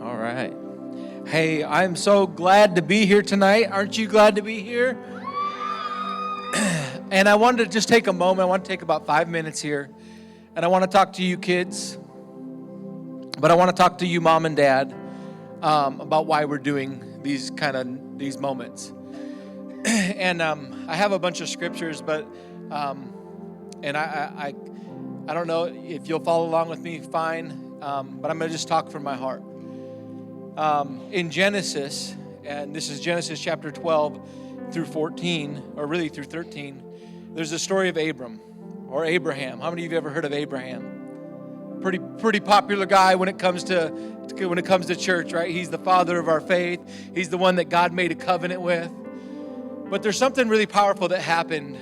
All right. Hey, I'm so glad to be here tonight. Aren't you glad to be here? And I wanted to just take a moment. I want to take about 5 minutes here. And I want to talk to you kids. But I want to talk to you mom and dad about why we're doing these moments. And I have a bunch of scriptures, but and I don't know if you'll follow along with me, fine. But I'm going to just talk from my heart. In Genesis, and this is Genesis chapter 12 through 14, or really through 13, there's a story of Abram, or Abraham. How many of you have ever heard of Abraham? Pretty popular guy when it comes to church, right? He's the father of our faith. He's the one that God made a covenant with. But there's something really powerful that happened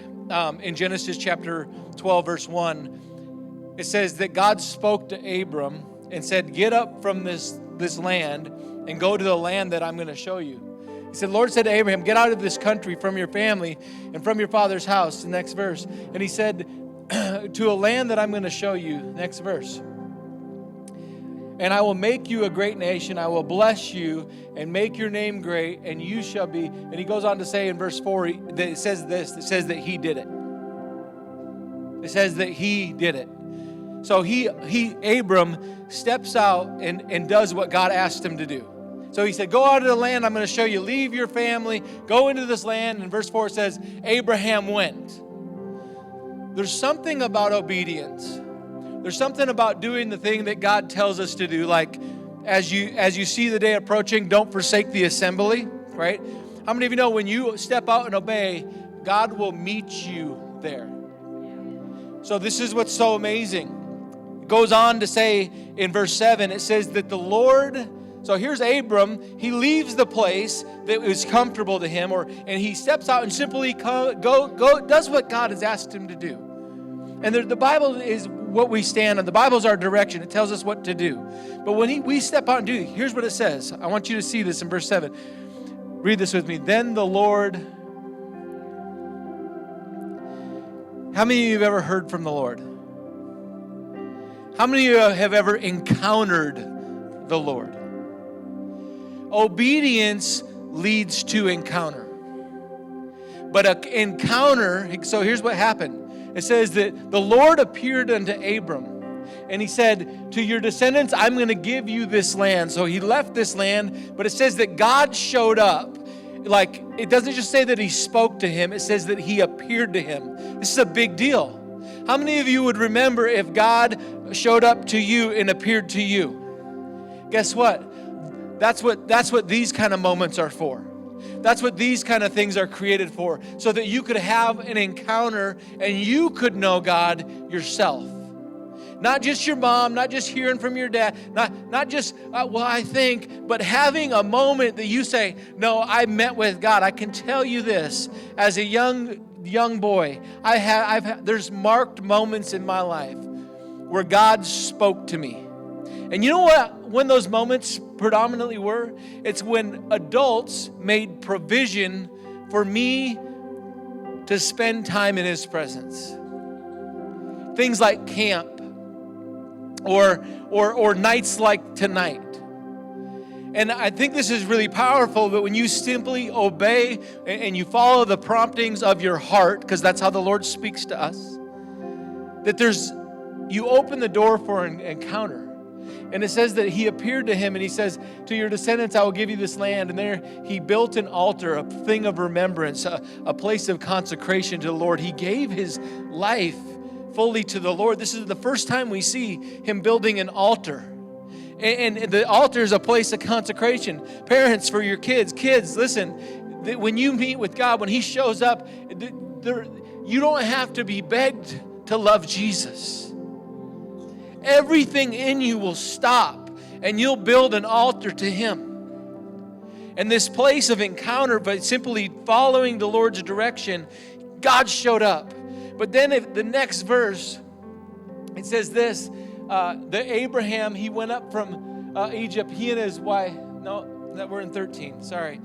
in Genesis chapter 12, verse 1. It says that God spoke to Abram and said, "Get up from this land and go to the land that I'm going to show you." He said, Lord said to Abraham, "Get out of this country, from your family and from your father's house." The next verse. And he said, "To a land that I'm going to show you." Next verse. "And I will make you a great nation. I will bless you and make your name great, and you shall be." And he goes on to say in verse 4, that it says this. It says that he did it. It says that he did it. So Abram steps out and does what God asked him to do. So he said, "Go out of the land I'm going to show you. Leave your family. Go into this land." And verse 4 says, Abraham went. There's something about obedience. There's something about doing the thing that God tells us to do. Like, as you see the day approaching, don't forsake the assembly, right? How many of you know when you step out and obey, God will meet you there? So this is what's so amazing. Goes on to say in verse 7, it says that the Lord, so here's Abram, he leaves the place that was comfortable to him, and he steps out and simply does what God has asked him to do. And the Bible is what we stand on. The Bible is our direction. It tells us what to do. But when we step out and do, here's what it says. I want you to see this in verse 7. Read this with me. Then the Lord. How many of you have ever heard from the Lord? How many of you have ever encountered the Lord? Obedience leads to encounter. But an encounter, so here's what happened. It says that the Lord appeared unto Abram, and he said, "To your descendants, I'm going to give you this land." So he left this land, but it says that God showed up. Like, it doesn't just say that he spoke to him, it says that he appeared to him. This is a big deal. How many of you would remember if God showed up to you and appeared to you? Guess what? That's what these kind of moments are for. That's what these kind of things are created for, so that you could have an encounter and you could know God yourself. Not just your mom, not just hearing from your dad, not just, I think, but having a moment that you say, "No, I met with God." I can tell you this, as a young boy, there's marked moments in my life where God spoke to me. And you know what? When those moments predominantly were? It's when adults made provision for me to spend time in His presence. Things like camp or nights like tonight. And I think this is really powerful, but when you simply obey and you follow the promptings of your heart, because that's how the Lord speaks to us, that you open the door for an encounter. And it says that he appeared to him and he says, "To your descendants I will give you this land." And there he built an altar, a thing of remembrance, a place of consecration to the Lord. He gave his life fully to the Lord. This is the first time we see him building an altar. And the altar is a place of consecration. Parents, for your kids, listen, when you meet with God, when he shows up, you don't have to be begged to love Jesus. Everything in you will stop, and you'll build an altar to him. And this place of encounter, by simply following the Lord's direction, God showed up. But then the next verse, it says this, that Abraham, he went up from Egypt, he and his wife. No, that we're in 13, sorry.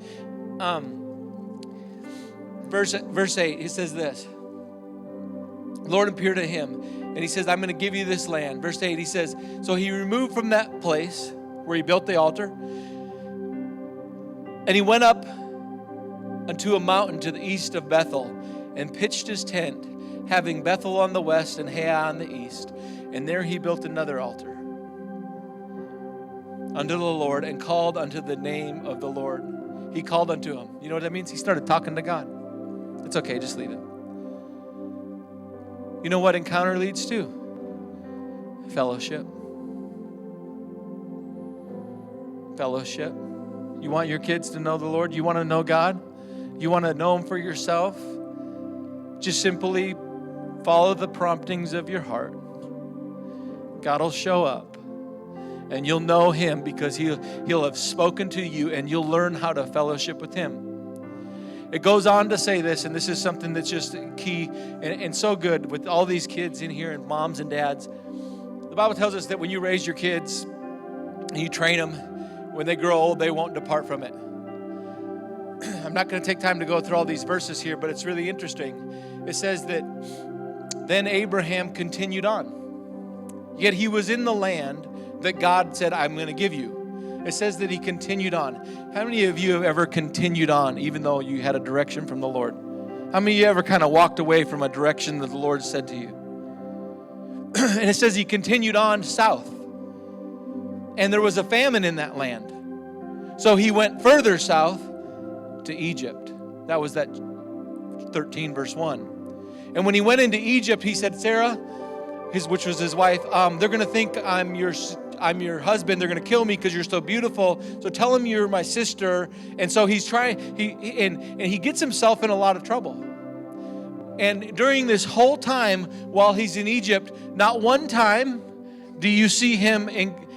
Verse 8, it says this. The Lord appeared to him, and he says, "I'm going to give you this land." Verse 8, he says, so he removed from that place where he built the altar. And he went up unto a mountain to the east of Bethel and pitched his tent, having Bethel on the west and Hai on the east. And there he built another altar unto the Lord and called unto the name of the Lord. He called unto him. You know what that means? He started talking to God. It's okay, just leave it. You know what encounter leads to? Fellowship. Fellowship. You want your kids to know the Lord? You want to know God? You want to know Him for yourself? Just simply follow the promptings of your heart. God will show up. And you'll know Him because He'll have spoken to you, and you'll learn how to fellowship with Him. It goes on to say this, and this is something that's just key and so good with all these kids in here and moms and dads. The Bible tells us that when you raise your kids and you train them, when they grow old, they won't depart from it. I'm not going to take time to go through all these verses here, but it's really interesting. It says that then Abraham continued on. Yet he was in the land that God said, I'm going to give you. It says that he continued on. How many of you have ever continued on even though you had a direction from the Lord? How many of you ever kind of walked away from a direction that the Lord said to you? And it says he continued on south. And there was a famine in that land. So he went further south to Egypt. That was that 13 verse 1. And when he went into Egypt, he said, Sarah, which was his wife, they're going to think I'm your husband. They're going to kill me because you're so beautiful. So tell them you're my sister. And so he's trying, he gets himself in a lot of trouble. And during this whole time while he's in Egypt, not one time do you see him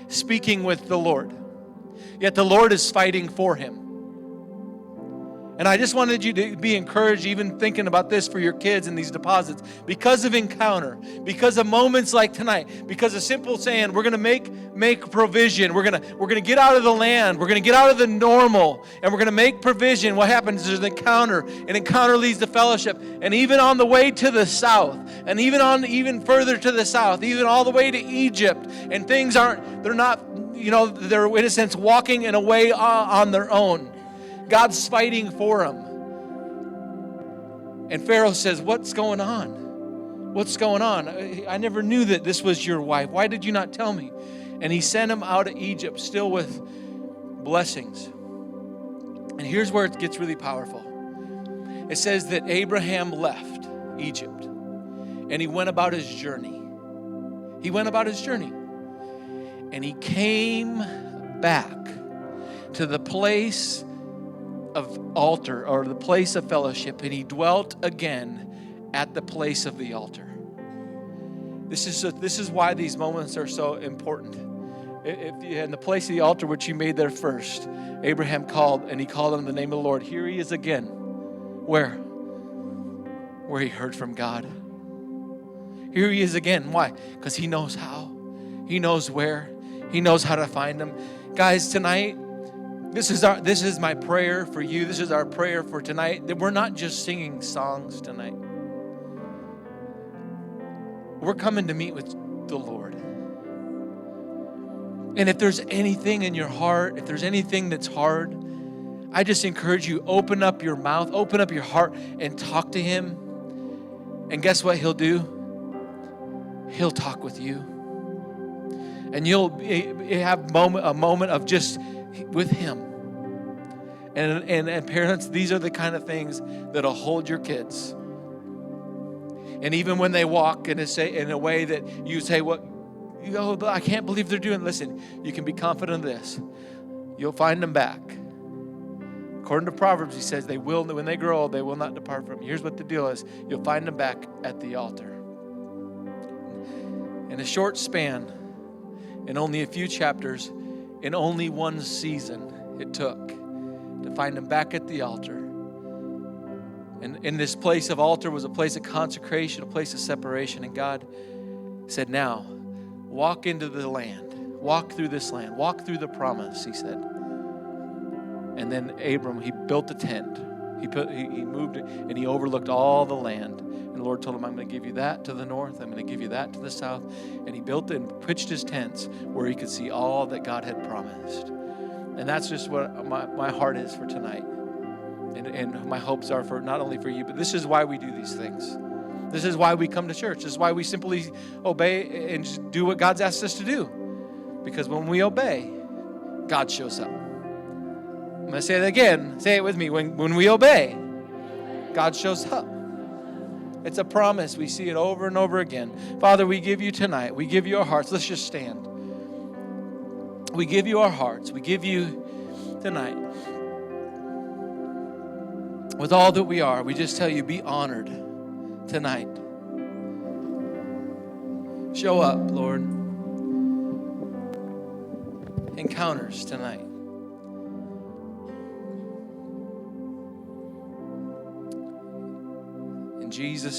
speaking with the Lord. Yet the Lord is fighting for him. And I just wanted you to be encouraged, even thinking about this for your kids and these deposits, because of encounter, because of moments like tonight, because of simple saying, we're going to make provision. We're going to get out of the land. We're going to get out of the normal, and we're going to make provision. What happens is an encounter. An encounter leads to fellowship. And even on the way to the south, and even further to the south, even all the way to Egypt, and things they're in a sense walking in a way on their own. God's fighting for him. And Pharaoh says, what's going on? What's going on? I never knew that this was your wife. Why did you not tell me? And he sent him out of Egypt still with blessings. And here's where it gets really powerful. It says that Abraham left Egypt and he went about his journey. He went about his journey. And he came back to the place of altar, or the place of fellowship, and he dwelt again at the place of the altar. This is why these moments are so important. In the place of the altar which he made there first, Abraham called, and he called on the name of the Lord. Here he is again. Where he heard from God. Here he is again. Why? Because he knows how. He knows where. He knows how to find him. Guys, tonight, this is my prayer for you. This is our prayer for tonight, that we're not just singing songs tonight. We're coming to meet with the Lord. And if there's anything in your heart, if there's anything that's hard, I just encourage you, open up your mouth, open up your heart, and talk to him. And guess what he'll do? He'll talk with you. And you'll have a moment of just with him. And parents, these are the kind of things that'll hold your kids. And even when they walk in a way that you say, I can't believe they're doing. Listen, you can be confident of this. You'll find them back. According to Proverbs, he says when they grow old, they will not depart from you. Here's what the deal is. You'll find them back at the altar. In a short span, in only a few chapters, in only one season it took to find him back at the altar. And in this place of altar was a place of consecration, a place of separation. And God said, now, walk into the land. Walk through this land. Walk through the promise, he said. And then Abram, he built a tent. He moved it, and he overlooked all the land. And And the Lord told him, I'm going to give you that to the north. I'm going to give you that to the south. And he built and pitched his tents where he could see all that God had promised. And that's just what my heart is for tonight. And my hopes are for not only for you, but this is why we do these things. This is why we come to church. This is why we simply obey and just do what God's asked us to do. Because when we obey, God shows up. I'm going to say it again. Say it with me. When we obey, God shows up. It's a promise. We see it over and over again. Father, we give you tonight. We give you our hearts. Let's just stand. We give you our hearts. We give you tonight. With all that we are, we just tell you, be honored tonight. Show up, Lord. Encounters tonight. In Jesus'